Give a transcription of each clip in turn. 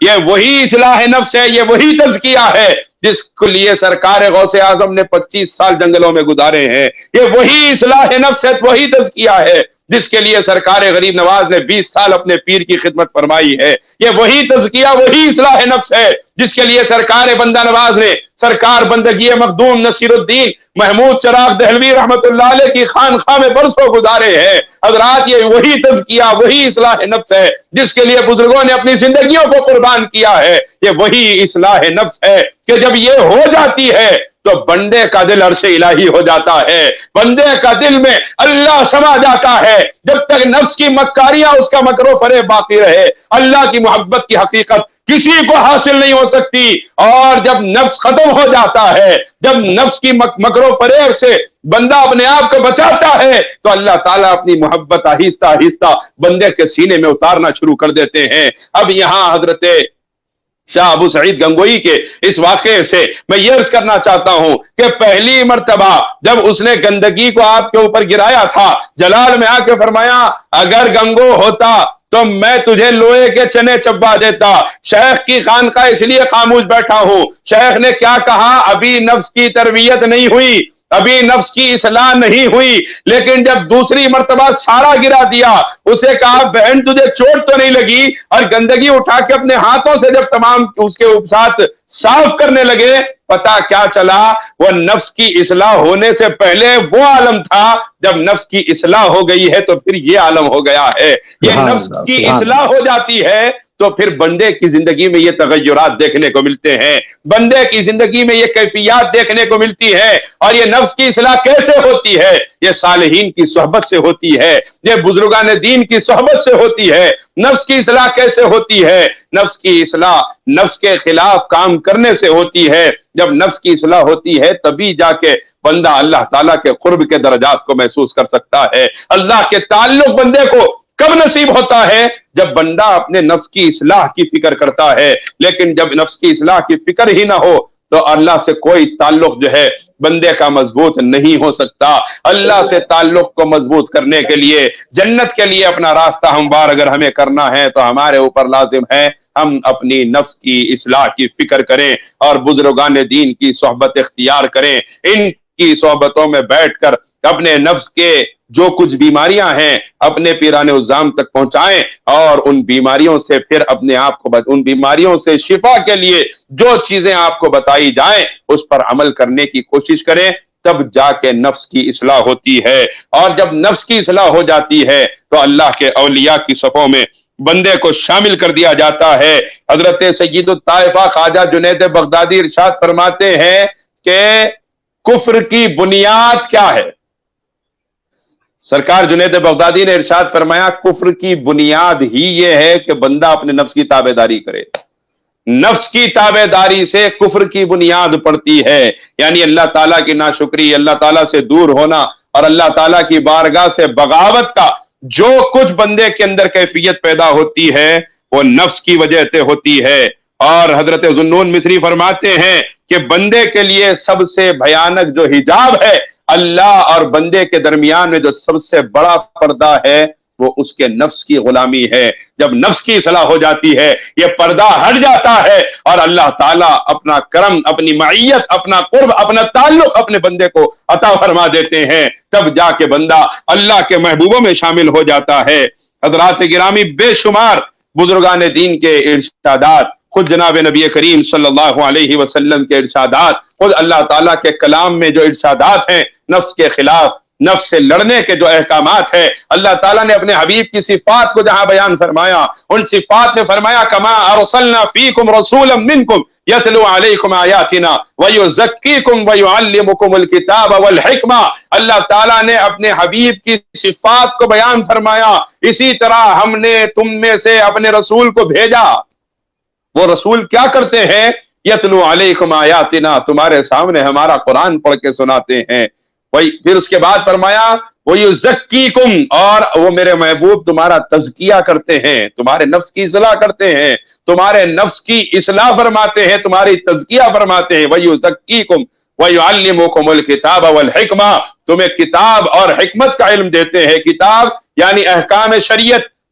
یہ وہی اصلاح نفس ہے، یہ وہی تزکیہ ہے جس کے لیے سرکار غوث اعظم نے 25 سال جنگلوں میں گزارے ہیں۔ یہ وہی اصلاح نفس ہے، وہی تزکیہ ہے جس کے لیے سرکار غریب نواز نے 20 سال اپنے پیر کی خدمت فرمائی ہے۔ یہ وہی تزکیہ، وہی اصلاح نفس ہے جس کے لیے سرکار بندہ نواز نے سرکار بندگی مخدوم نصیر الدین محمود چراغ دہلوی رحمت اللہ علیہ کی خانقاہ میں برسوں گزارے ہیں۔ حضرات یہ وہی تزکیہ، وہی اصلاح نفس ہے جس کے لیے بزرگوں نے اپنی زندگیوں کو قربان کیا ہے۔ یہ وہی اصلاح نفس ہے کہ جب یہ ہو جاتی ہے تو بندے کا دل عرش الہی ہو جاتا ہے، بندے کا دل میں اللہ سما جاتا ہے۔ جب تک نفس کی مکاریاں اس کا مکر و فریب باقی رہے، اللہ کی محبت کی حقیقت کسی کو حاصل نہیں ہو سکتی۔ اور جب نفس ختم ہو جاتا ہے، جب نفس کی مکر و فریب سے بندہ اپنے آپ کو بچاتا ہے، تو اللہ تعالیٰ اپنی محبت آہستہ آہستہ بندے کے سینے میں اتارنا شروع کر دیتے ہیں۔ اب یہاں حضرت شاہ ابو سعید گنگوئی کے اس واقعے سے میں یہ عرض کرنا چاہتا ہوں کہ پہلی مرتبہ جب اس نے گندگی کو آپ کے اوپر گرایا تھا، جلال میں آ کے فرمایا اگر گنگو ہوتا تو میں تجھے لوہے کے چنے چبا دیتا۔ شیخ کی خانقاہ اس لیے خاموش بیٹھا ہوں، شیخ نے کیا کہا؟ ابھی نفس کی تربیت نہیں ہوئی، ابھی نفس کی اصلاح نہیں ہوئی، لیکن جب دوسری مرتبہ سارا گرا دیا، اسے کہا بہن تجھے چوٹ تو نہیں لگی؟ اور گندگی اٹھا کے اپنے ہاتھوں سے جب تمام اس کے ساتھ صاف کرنے لگے، پتا کیا چلا؟ وہ نفس کی اصلاح ہونے سے پہلے وہ عالم تھا، جب نفس کی اصلاح ہو گئی ہے تو پھر یہ عالم ہو گیا ہے۔ یہ نفس کی اصلاح ہو جاتی ہے تو پھر بندے کی زندگی میں یہ تغیرات دیکھنے کو ملتے ہیں، بندے کی زندگی میں یہ کیفیات دیکھنے کو ملتی ہے۔ اور یہ نفس کی اصلاح کیسے ہوتی ہے؟ یہ صالحین کی صحبت سے ہوتی ہے، یہ بزرگان دین کی صحبت سے ہوتی ہے۔ نفس کی اصلاح کیسے ہوتی ہے؟ نفس کی اصلاح نفس کے خلاف کام کرنے سے ہوتی ہے۔ جب نفس کی اصلاح ہوتی ہے تبھی جا کے بندہ اللہ تعالیٰ کے قرب کے درجات کو محسوس کر سکتا ہے۔ اللہ کے تعلق بندے کو کب نصیب ہوتا ہے؟ جب بندہ اپنے نفس کی اصلاح کی فکر کرتا ہے۔ لیکن جب نفس کی اصلاح کی فکر ہی نہ ہو تو اللہ سے کوئی تعلق جو ہے بندے کا مضبوط نہیں ہو سکتا۔ اللہ سے تعلق کو مضبوط کرنے کے لیے، جنت کے لیے اپنا راستہ ہموار اگر ہمیں کرنا ہے تو ہمارے اوپر لازم ہے ہم اپنی نفس کی اصلاح کی فکر کریں اور بزرگان دین کی صحبت اختیار کریں۔ ان کی صحبتوں میں بیٹھ کر اپنے نفس کے جو کچھ بیماریاں ہیں اپنے پیران عظام تک پہنچائیں، اور ان بیماریوں سے پھر اپنے آپ کو ان بیماریوں سے شفا کے لیے جو چیزیں آپ کو بتائی جائیں اس پر عمل کرنے کی کوشش کریں، تب جا کے نفس کی اصلاح ہوتی ہے۔ اور جب نفس کی اصلاح ہو جاتی ہے تو اللہ کے اولیاء کی صفوں میں بندے کو شامل کر دیا جاتا ہے۔ حضرت سید الطائفہ خواجہ جنید بغدادی ارشاد فرماتے ہیں کہ کفر کی بنیاد کیا ہے؟ سرکار جنید بغدادی نے ارشاد فرمایا کفر کی بنیاد ہی یہ ہے کہ بندہ اپنے نفس کی تابع داری کرے۔ نفس کی تابع داری سے کفر کی بنیاد پڑتی ہے، یعنی اللہ تعالیٰ کی ناشکری، اللہ تعالیٰ سے دور ہونا اور اللہ تعالیٰ کی بارگاہ سے بغاوت کا جو کچھ بندے کے اندر کیفیت پیدا ہوتی ہے وہ نفس کی وجہ سے ہوتی ہے۔ اور حضرت ذوالنون مصری فرماتے ہیں کہ بندے کے لیے سب سے بھیانک جو حجاب ہے اللہ اور بندے کے درمیان میں جو سب سے بڑا پردہ ہے وہ اس کے نفس کی غلامی ہے۔ جب نفس کی اصلاح ہو جاتی ہے یہ پردہ ہٹ جاتا ہے اور اللہ تعالیٰ اپنا کرم، اپنی معیت، اپنا قرب، اپنا تعلق اپنے بندے کو عطا فرما دیتے ہیں، تب جا کے بندہ اللہ کے محبوبوں میں شامل ہو جاتا ہے۔ حضرات گرامی، بے شمار بزرگان دین کے ارشادات، خود جناب نبی کریم صلی اللہ علیہ وسلم کے ارشادات، خود اللہ تعالیٰ کے کلام میں جو ارشادات ہیں نفس کے خلاف، نفس سے لڑنے کے جو احکامات ہیں، اللہ تعالیٰ نے اپنے حبیب کی صفات کو جہاں بیان فرمایا ان صفات میں فرمایا کما ارسلنا فیکم رسولا منکم یتلو علیکم آیاتنا ویزکیکم ویعلمکم الکتاب والحکمہ۔ اللہ تعالیٰ نے اپنے حبیب کی صفات کو بیان فرمایا، اسی طرح ہم نے تم میں سے اپنے رسول کو بھیجا۔ وہ رسول کیا کرتے ہیں؟ یتلو علیکم آیاتنا، تمہارے سامنے ہمارا قرآن پڑھ کے سناتے ہیں۔ وہی پھر اس کے بعد فرمایا وَيُزَكِّيكُمْ، اور وہ میرے محبوب تمہارا تزکیہ کرتے ہیں، تمہارے نفس کی اصلاح کرتے ہیں، تمہارے نفس کی اصلاح فرماتے ہیں، تمہاری تزکیہ فرماتے ہیں۔ وَيُزَكِّيكُمْ وَيُعَلِّمُكُمُ الْكِتَابَ وَالْحِكْمَةَ، تمہیں کتاب اور حکمت کا علم دیتے ہیں۔ کتاب یعنی احکام شریعت،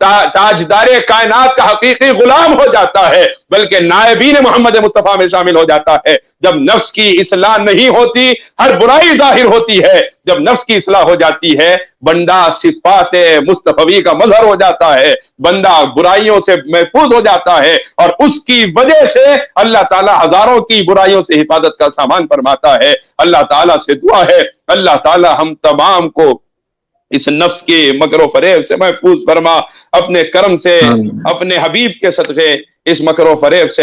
تاجدار کائنات کا حقیقی غلام ہو جاتا ہے، بلکہ نائبین محمد مصطفیٰ میں شامل ہو جاتا ہے۔ جب نفس کی اصلاح نہیں ہوتی، ہر برائی ظاہر ہوتی ہے۔ جب نفس کی اصلاح ہو جاتی ہے، بندہ صفات مصطفی کا مظہر ہو جاتا ہے، بندہ برائیوں سے محفوظ ہو جاتا ہے، اور اس کی وجہ سے اللہ تعالیٰ ہزاروں کی برائیوں سے حفاظت کا سامان فرماتا ہے۔ اللہ تعالیٰ سے دعا ہے، اللہ تعالیٰ ہم تمام کو اس نفس کے مکر و فریب سے محفوظ فرما، اپنے کرم سے، آمین۔ اپنے حبیب کے صدقے اس مکر و فریب سے